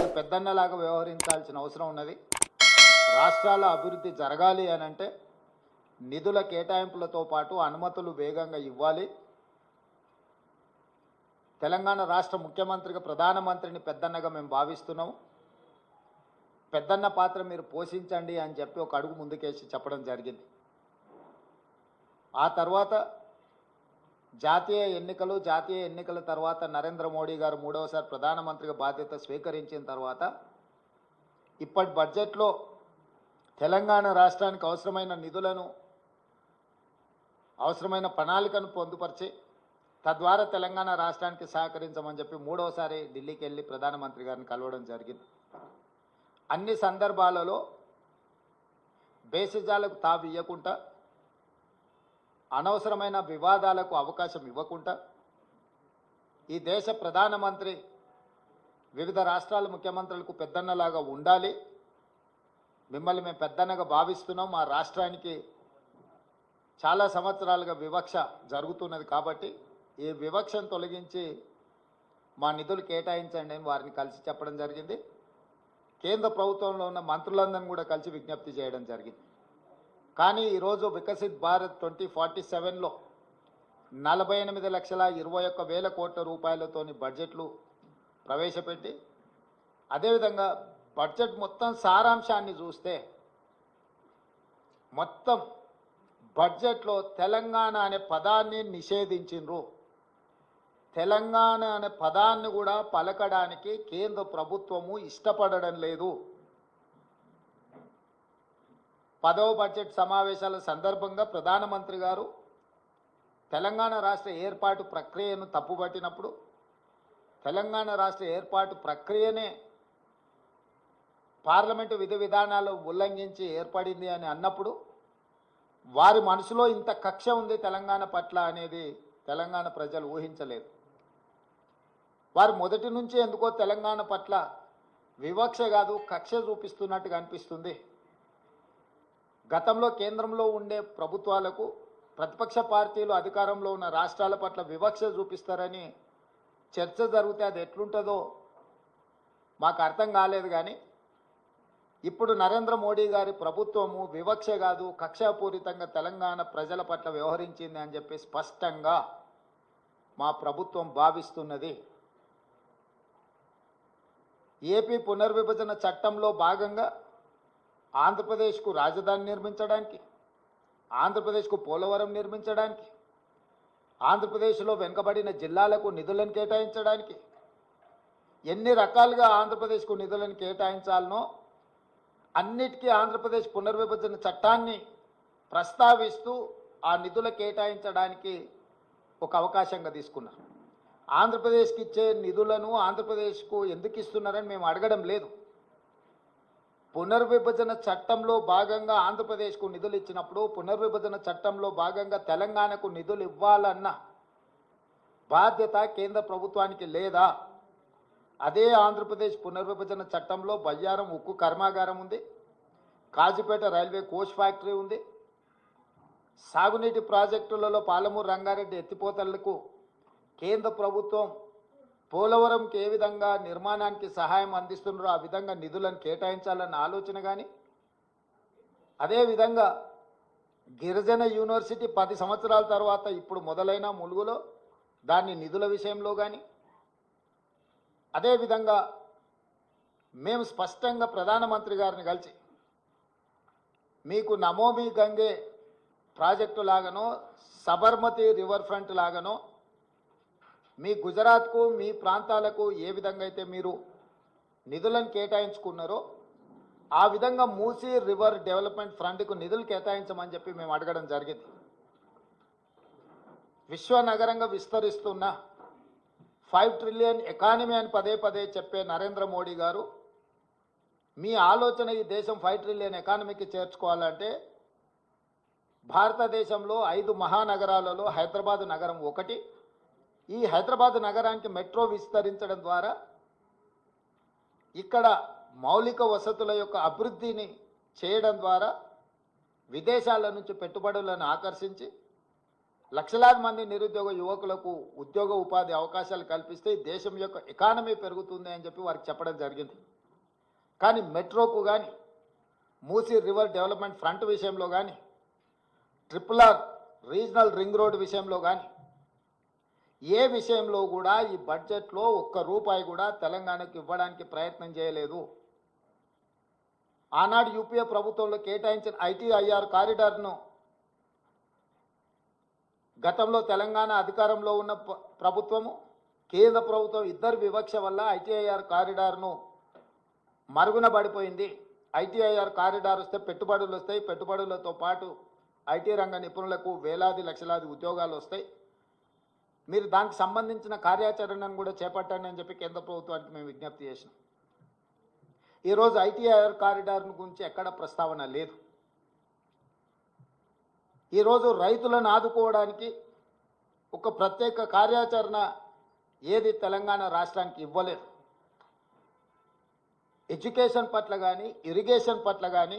మీరు పెద్దన్నలాగా వ్యవహరించాల్సిన అవసరం ఉన్నది. రాష్ట్రాల అభివృద్ధి జరగాలి అని అంటే నిధుల కేటాయింపులతో పాటు అనుమతులు వేగంగా ఇవ్వాలి. తెలంగాణ రాష్ట్ర ముఖ్యమంత్రిగా ప్రధానమంత్రిని పెద్దన్నగా మేము భావిస్తున్నాం. పెద్దన్న పాత్ర మీరు పోషించండి అని చెప్పి ఒక అడుగు ముందుకేసి చెప్పడం జరిగింది. ఆ తర్వాత జాతీయ ఎన్నికల తర్వాత నరేంద్ర మోడీ గారు మూడవసారి ప్రధానమంత్రిగా బాధ్యత స్వీకరించిన తర్వాత ఇప్పటి బడ్జెట్లో తెలంగాణ రాష్ట్రానికి అవసరమైన నిధులను, అవసరమైన ప్రణాళికను పొందుపరిచి తద్వారా తెలంగాణ రాష్ట్రానికి సహకరించమని చెప్పి మూడవసారి ఢిల్లీకి వెళ్ళి ప్రధానమంత్రి గారిని కలవడం జరిగింది. అన్ని సందర్భాలలో బేసిజాలకు తావు ఇవ్వకుండా, అనవసరమైన వివాదాలకు అవకాశం ఇవ్వకుండా ఈ దేశ ప్రధానమంత్రి వివిధ రాష్ట్రాల ముఖ్యమంత్రులకు పెద్దన్నలాగా ఉండాలి. మిమ్మల్ని మేము పెద్దన్నగా భావిస్తున్నాం. మా రాష్ట్రానికి చాలా సంవత్సరాలుగా వివక్ష జరుగుతున్నది కాబట్టి ఈ వివక్షను తొలగించి మా నిధులు కేటాయించండి అని వారిని కలిసి చెప్పడం జరిగింది. కేంద్ర ప్రభుత్వంలో ఉన్న మంత్రులందరినీ కూడా కలిసి విజ్ఞప్తి చేయడం జరిగింది. కానీ ఈరోజు వికసిత్ భారత్ 2047లో 48,21,000 కోట్ల రూపాయలతోని బడ్జెట్లు ప్రవేశపెట్టి, అదేవిధంగా బడ్జెట్ మొత్తం సారాంశాన్ని చూస్తే మొత్తం బడ్జెట్లో తెలంగాణ అనే పదాన్ని నిషేధించిండ్రు. తెలంగాణ అనే పదాన్ని కూడా పలకడానికి కేంద్ర ప్రభుత్వము ఇష్టపడడం లేదు. 10వ బడ్జెట్ సమావేశాల సందర్భంగా ప్రధానమంత్రి గారు తెలంగాణ రాష్ట్ర ఏర్పాటు ప్రక్రియను తప్పుపట్టినప్పుడు, తెలంగాణ రాష్ట్ర ఏర్పాటు ప్రక్రియనే పార్లమెంటు విధి విధానాలు ఉల్లంఘించి ఏర్పడింది అని అన్నప్పుడు వారి మనసులో ఇంత కక్ష ఉంది తెలంగాణ పట్ల అనేది తెలంగాణ ప్రజలు ఊహించలేదు. వారు మొదటి నుంచి ఎందుకో తెలంగాణ పట్ల వివక్ష కాదు కక్ష చూపిస్తున్నట్టుగా అనిపిస్తుంది. గతంలో కేంద్రంలో ఉండే ప్రభుత్వాలకు ప్రతిపక్ష పార్టీలు అధికారంలో ఉన్న రాష్ట్రాల పట్ల వివక్ష చూపిస్తారని చర్చ జరిగితే అది ఎట్లుంటుందో మాకు అర్థం కాలేదు. కానీ ఇప్పుడు నరేంద్ర మోడీ గారి ప్రభుత్వము వివక్ష కాదు కక్షాపూరితంగా తెలంగాణ ప్రజల పట్ల వ్యవహరించింది అని చెప్పి స్పష్టంగా మా ప్రభుత్వం భావిస్తున్నది. ఏపీ పునర్విభజన చట్టంలో భాగంగా ఆంధ్రప్రదేశ్కు రాజధాని నిర్మించడానికి, ఆంధ్రప్రదేశ్కు పోలవరం నిర్మించడానికి, ఆంధ్రప్రదేశ్లో వెనుకబడిన జిల్లాలకు నిధులను కేటాయించడానికి, ఎన్ని రకాలుగా ఆంధ్రప్రదేశ్కు నిధులను కేటాయించాలనో అన్నిటికీ ఆంధ్రప్రదేశ్ పునర్విభజన చట్టాన్ని ప్రస్తావిస్తూ ఆ నిధులు కేటాయించడానికి ఒక అవకాశంగా తీసుకున్నారు. ఆంధ్రప్రదేశ్కి ఇచ్చే నిధులను ఆంధ్రప్రదేశ్కు ఎందుకు ఇస్తున్నారని మేము అడగడం లేదు. పునర్విభజన చట్టంలో భాగంగా ఆంధ్రప్రదేశ్కు నిధులు ఇచ్చినప్పుడు పునర్విభజన చట్టంలో భాగంగా తెలంగాణకు నిధులు ఇవ్వాలన్న బాధ్యత కేంద్ర ప్రభుత్వానికి లేదా? అదే ఆంధ్రప్రదేశ్ పునర్విభజన చట్టంలో బయ్యారం ఉక్కు కర్మాగారం ఉంది, కాజీపేట రైల్వే కోచ్ ఫ్యాక్టరీ ఉంది, సాగునీటి ప్రాజెక్టులలో పాలమూరు రంగారెడ్డి ఎత్తిపోతలకు కేంద్ర ప్రభుత్వం పోలవరంకి ఏ విధంగా నిర్మాణానికి సహాయం అందిస్తున్నారో ఆ విధంగా నిధులను కేటాయించాలన్న ఆలోచన కానీ, అదేవిధంగా గిరిజన యూనివర్సిటీ 10 సంవత్సరాల తర్వాత ఇప్పుడు మొదలైన ములుగులో దాన్ని నిధుల విషయంలో కానీ, అదేవిధంగా మేము స్పష్టంగా ప్రధానమంత్రి గారిని కలిసి మీకు నమోమి గంగే ప్రాజెక్టు లాగానో సబర్మతి రివర్ ఫ్రంట్ లాగానో మీ గుజరాత్కు మీ ప్రాంతాలకు ఏ విధంగా అయితే మీరు నిధులను కేటాయించుకున్నారో ఆ విధంగా మూసీ రివర్ డెవలప్మెంట్ ఫ్రంట్కు నిధులు కేటాయించమని చెప్పి మేము అడగడం జరిగింది. విశ్వనగరంగా విస్తరిస్తున్న 5 ట్రిలియన్ ఎకానమీ అని పదే పదే చెప్పే నరేంద్ర మోడీ గారు మీ ఆలోచన ఈ దేశం 5 ట్రిలియన్ ఎకానమీకి చేర్చుకోవాలంటే భారతదేశంలో 5 మహానగరాలలో హైదరాబాద్ నగరం ఒకటి. ఈ హైదరాబాద్ నగరానికి మెట్రో విస్తరించడం ద్వారా ఇక్కడ మౌలిక వసతుల యొక్క అభివృద్ధిని చేయడం ద్వారా విదేశాల నుంచి పెట్టుబడులను ఆకర్షించి లక్షలాది మంది నిరుద్యోగ యువకులకు ఉద్యోగ ఉపాధి అవకాశాలు కల్పిస్తే దేశం యొక్క ఎకానమీ పెరుగుతుంది అని చెప్పి వారికి చెప్పడం జరిగింది. కానీ మెట్రోకు కానీ మూసీ రివర్ డెవలప్మెంట్ ఫ్రంట్ విషయంలో కానీ RRR రీజనల్ రింగ్ రోడ్ విషయంలో కానీ ఏ విషయంలో కూడా ఈ బడ్జెట్లో ఒక్క రూపాయి కూడా తెలంగాణకు ఇవ్వడానికి ప్రయత్నం చేయలేదు. ఆనాడు యూపీఏ ప్రభుత్వంలో కేటాయించిన ITIR కారిడార్ను గతంలో తెలంగాణ అధికారంలో ఉన్న ప్రభుత్వము కేంద్ర ప్రభుత్వం ఇద్దరు వివక్ష వల్ల ITIR కారిడార్ను మరుగున పడిపోయింది. ITIR కారిడార్ వస్తే పెట్టుబడులు వస్తాయి, పెట్టుబడులతో పాటు IT రంగ నిపుణులకు వేలాది లక్షలాది ఉద్యోగాలు వస్తాయి. మీరు దానికి సంబంధించిన కార్యాచరణను కూడా చేపట్టండి అని చెప్పి కేంద్ర ప్రభుత్వానికి మేము విజ్ఞప్తి చేసినాం. ఈరోజు ITIR కారిడార్ గురించి ఎక్కడ ప్రస్తావన లేదు. ఈరోజు రైతులను ఆదుకోవడానికి ఒక ప్రత్యేక కార్యాచరణ ఏది తెలంగాణ రాష్ట్రానికి ఇవ్వలేదు. ఎడ్యుకేషన్ పట్ల కానీ, ఇరిగేషన్ పట్ల కానీ,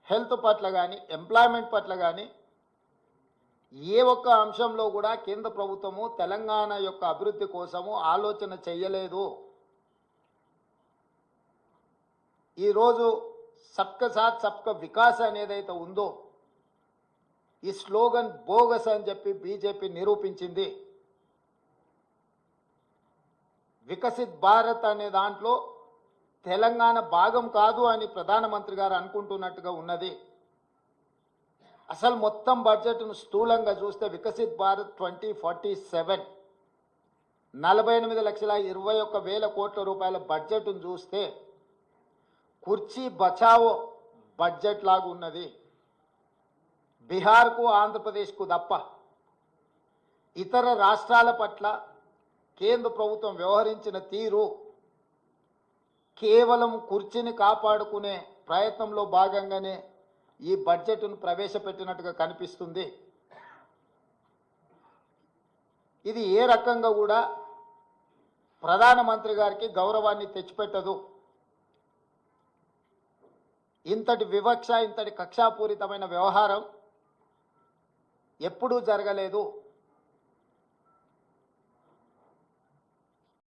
హెల్త్ పట్ల కానీ, ఎంప్లాయ్మెంట్ పట్ల కానీ ఏ ఒక్క అంశంలో కూడా కేంద్ర ప్రభుత్వము తెలంగాణ యొక్క అభివృద్ధి కోసము ఆలోచన చేయలేదు. ఈరోజు సబ్కా సాత్ సబ్కా వికాస్ అనేదైతే ఉందో ఈ స్లోగన్ బోగస్ అని చెప్పి బీజేపీ నిరూపించింది. వికసిత్ భారత్ అనే దాంట్లో తెలంగాణ భాగం కాదు అని ప్రధానమంత్రి గారు అనుకుంటున్నట్టుగా ఉన్నది. అసలు మొత్తం బడ్జెట్ను స్థూలంగా చూస్తే వికసిత్ భారత్ 2047 48,21,000 కోట్ల రూపాయల బడ్జెట్ను చూస్తే కుర్చీ బచావో బడ్జెట్ లాగా ఉన్నది. బీహార్కు ఆంధ్రప్రదేశ్కు తప్ప ఇతర రాష్ట్రాల పట్ల కేంద్ర ప్రభుత్వం వ్యవహరించిన తీరు కేవలం కుర్చీని కాపాడుకునే ప్రయత్నంలో భాగంగానే ఈ బడ్జెట్ను ప్రవేశపెట్టినట్టుగా కనిపిస్తుంది. ఇది ఏ రకంగా కూడా ప్రధానమంత్రి గారికి గౌరవాన్ని తెచ్చిపెట్టదు. ఇంతటి వివక్ష, ఇంతటి కక్షాపూరితమైన వ్యవహారం ఎప్పుడూ జరగలేదు.